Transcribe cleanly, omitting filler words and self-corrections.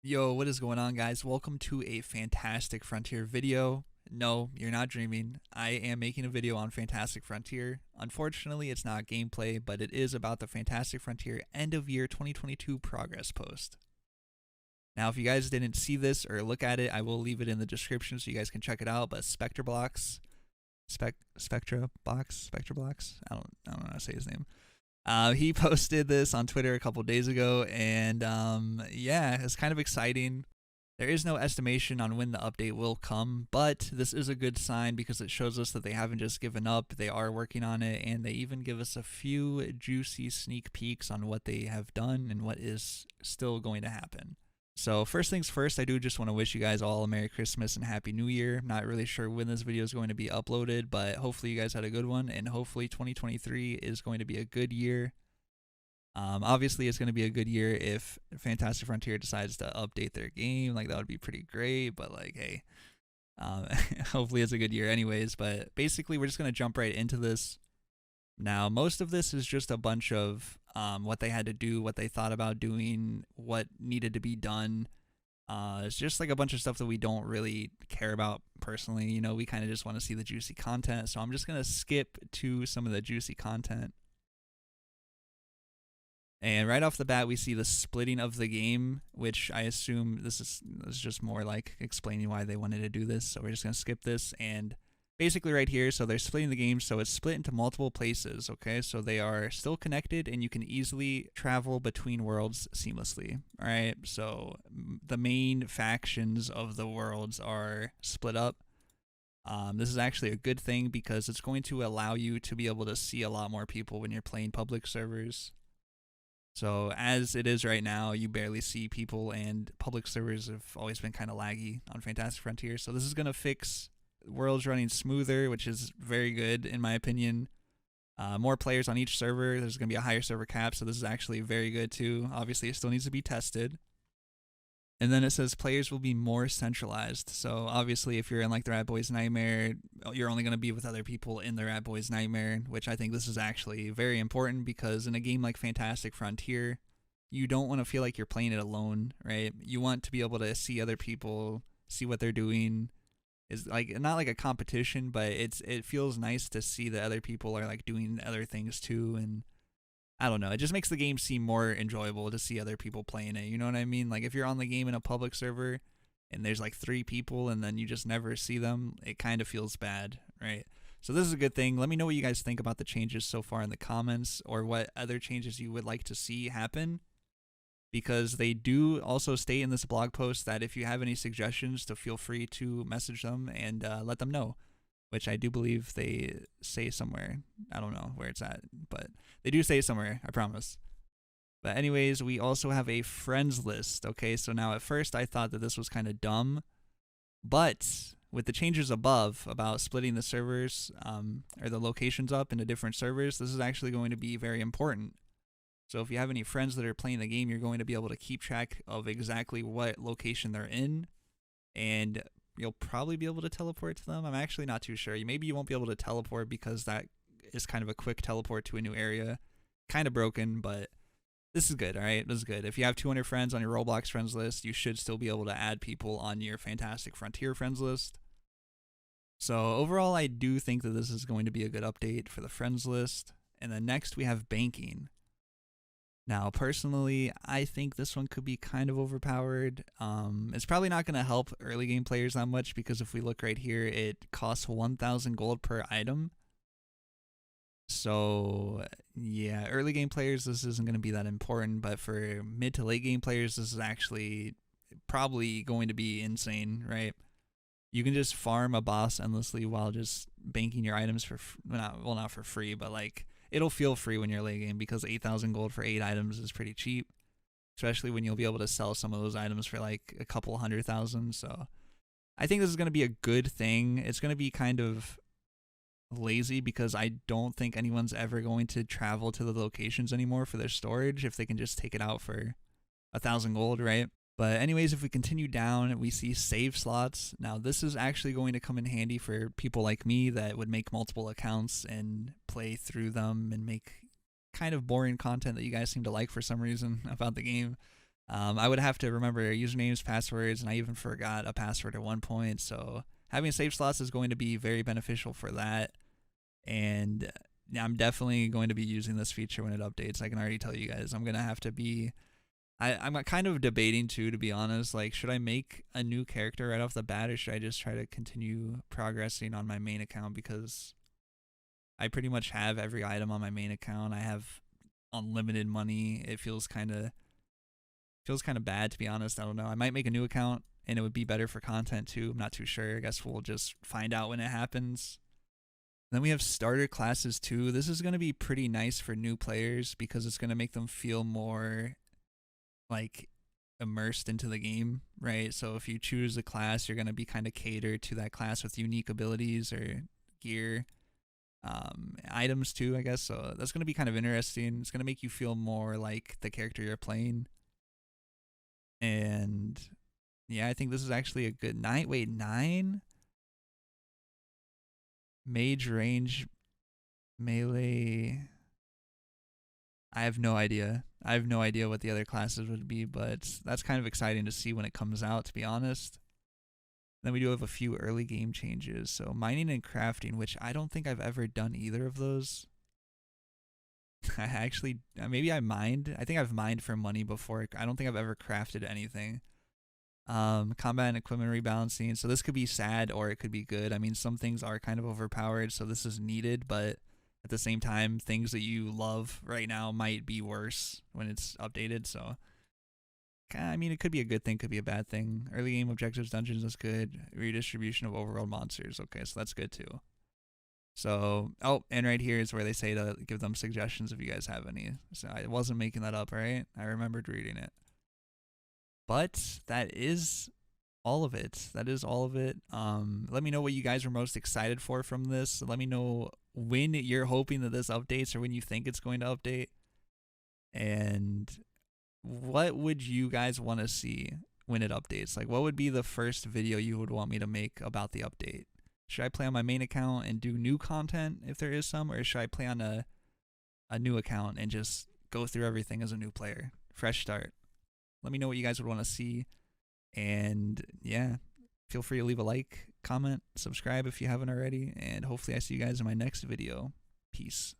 Yo, what is going on, guys? Welcome to a Fantastic Frontier video. No, you're not dreaming. I am making a video on Fantastic Frontier. Unfortunately, it's not gameplay, but it is about the Fantastic Frontier end of year 2022 progress post. Now, if you guys didn't see this or look at it, I will leave it in the description so you guys can check it out. But Spectra Blocks, I don't know how to say his name. He posted this on Twitter a couple days ago, and yeah, it's kind of exciting. There is no estimation on when the update will come, but this is a good sign because it shows us that they haven't just given up. They are working on it, and they even give us a few juicy sneak peeks on what they have done and what is still going to happen. So first things first, I do just want to wish you guys all a Merry Christmas and Happy New Year. I'm not really sure when this video is going to be uploaded, but hopefully you guys had a good one, and hopefully 2023 is going to be a good year. Obviously, it's going to be a good year if Fantastic Frontier decides to update their game. Like, that would be pretty great, but like, hey, hopefully it's a good year anyways. But basically, we're just going to jump right into this. Now, most of this is just a bunch of what they had to do, what they thought about doing, what needed to be done. It's just like a bunch of stuff that we don't really care about personally. You know, we kind of just want to see the juicy content. So I'm just going to skip to some of the juicy content. And right off the bat, we see the splitting of the game, which I assume this is just more like explaining why they wanted to do this. So we're just going to skip this. And basically right here, so they're splitting the game, so it's split into multiple places, okay? So they are still connected, and you can easily travel between worlds seamlessly, all right? So the main factions of the worlds are split up. This is actually a good thing because it's going to allow you to be able to see a lot more people when you're playing public servers. So as it is right now, you barely see people, and public servers have always been kind of laggy on Fantastic Frontier. So this is going to fix worlds running smoother, which is very good in my opinion. More players on each server. There's going to be a higher server cap, so this is actually very good too. Obviously, it still needs to be tested. And then it says players will be more centralized. So obviously, if you're in like the Rat Boys Nightmare, you're only going to be with other people in the Rat Boys Nightmare, which I think this is actually very important because in a game like Fantastic Frontier, you don't want to feel like you're playing it alone, right? You want to be able to see other people, see what they're doing. Is like not like a competition, but it feels nice to see that other people are like doing other things too, and I don't know, it just makes the game seem more enjoyable to see other people playing it. You know what I mean? Like if you're on the game in a public server and there's like 3 people and then you just never see them, it kind of feels bad, right? So this is a good thing. Let me know what you guys think about the changes so far in the comments, or what other changes you would like to see happen, because they do also state in this blog post that if you have any suggestions, to feel free to message them and let them know, which I do believe they say somewhere. I don't know where it's at, but they do say somewhere, I promise. But anyways, we also have a friends list. Okay, so now at first I thought that this was kind of dumb, but with the changes above about splitting the servers or the locations up into different servers, this is actually going to be very important. So if you have any friends that are playing the game, you're going to be able to keep track of exactly what location they're in, and you'll probably be able to teleport to them. I'm actually not too sure. Maybe you won't be able to teleport because that is kind of a quick teleport to a new area. Kind of broken, but this is good, all right? This is good. If you have 200 friends on your Roblox friends list, you should still be able to add people on your Fantastic Frontier friends list. So overall, I do think that this is going to be a good update for the friends list. And then next we have banking. Now, personally, I think this one could be kind of overpowered. It's probably not going to help early game players that much because if we look right here, it costs 1,000 gold per item. So, yeah, early game players, this isn't going to be that important. But for mid to late game players, this is actually probably going to be insane, right? You can just farm a boss endlessly while just banking your items for, not for free, but like, it'll feel free when you're late game because 8,000 gold for 8 items is pretty cheap, especially when you'll be able to sell some of those items for like a couple 100,000. So I think this is going to be a good thing. It's going to be kind of lazy because I don't think anyone's ever going to travel to the locations anymore for their storage if they can just take it out for 1,000 gold, right? But anyways, if we continue down, we see save slots. Now, this is actually going to come in handy for people like me that would make multiple accounts and play through them and make kind of boring content that you guys seem to like for some reason about the game. I would have to remember usernames, passwords, and I even forgot a password at one point. So having save slots is going to be very beneficial for that. And yeah, I'm definitely going to be using this feature when it updates. I can already tell you guys I'm going to have to be. I'm kind of debating too, to be honest. Like, should I make a new character right off the bat, or should I just try to continue progressing on my main account? Because I pretty much have every item on my main account. I have unlimited money. It feels kind of bad, to be honest. I don't know. I might make a new account and it would be better for content too. I'm not too sure. I guess we'll just find out when it happens. Then we have starter classes too. This is going to be pretty nice for new players because it's going to make them feel more like immersed into the game, right? So if you choose a class, you're going to be kind of catered to that class with unique abilities or gear, items too, I guess. So that's going to be kind of interesting. It's going to make you feel more like the character you're playing. And yeah, I think this is actually a good night. Wait, 9? Mage, range, melee. I have no idea. I have no idea what the other classes would be, but that's kind of exciting to see when it comes out, to be honest. Then we do have a few early game changes. So mining and crafting, which I don't think I've ever done either of those. I actually, maybe I mined. I think I've mined for money before. I don't think I've ever crafted anything. Combat and equipment rebalancing. So this could be sad or it could be good. I mean, some things are kind of overpowered, so this is needed, but at the same time, things that you love right now might be worse when it's updated. So, I mean, it could be a good thing, could be a bad thing. Early game objectives, dungeons is good. Redistribution of overworld monsters. Okay, so that's good too. So, oh, and right here is where they say to give them suggestions if you guys have any. So I wasn't making that up, right? I remembered reading it. But that is all of it. That is all of it. Let me know what you guys are most excited for from this. Let me know when you're hoping that this updates or when you think it's going to update. And what would you guys want to see when it updates? Like, what would be the first video you would want me to make about the update? Should I play on my main account and do new content if there is some, or should I play on a new account and just go through everything as a new player? Fresh start. Let me know what you guys would want to see. And yeah, feel free to leave a like, comment, subscribe if you haven't already. And hopefully I see you guys in my next video. Peace.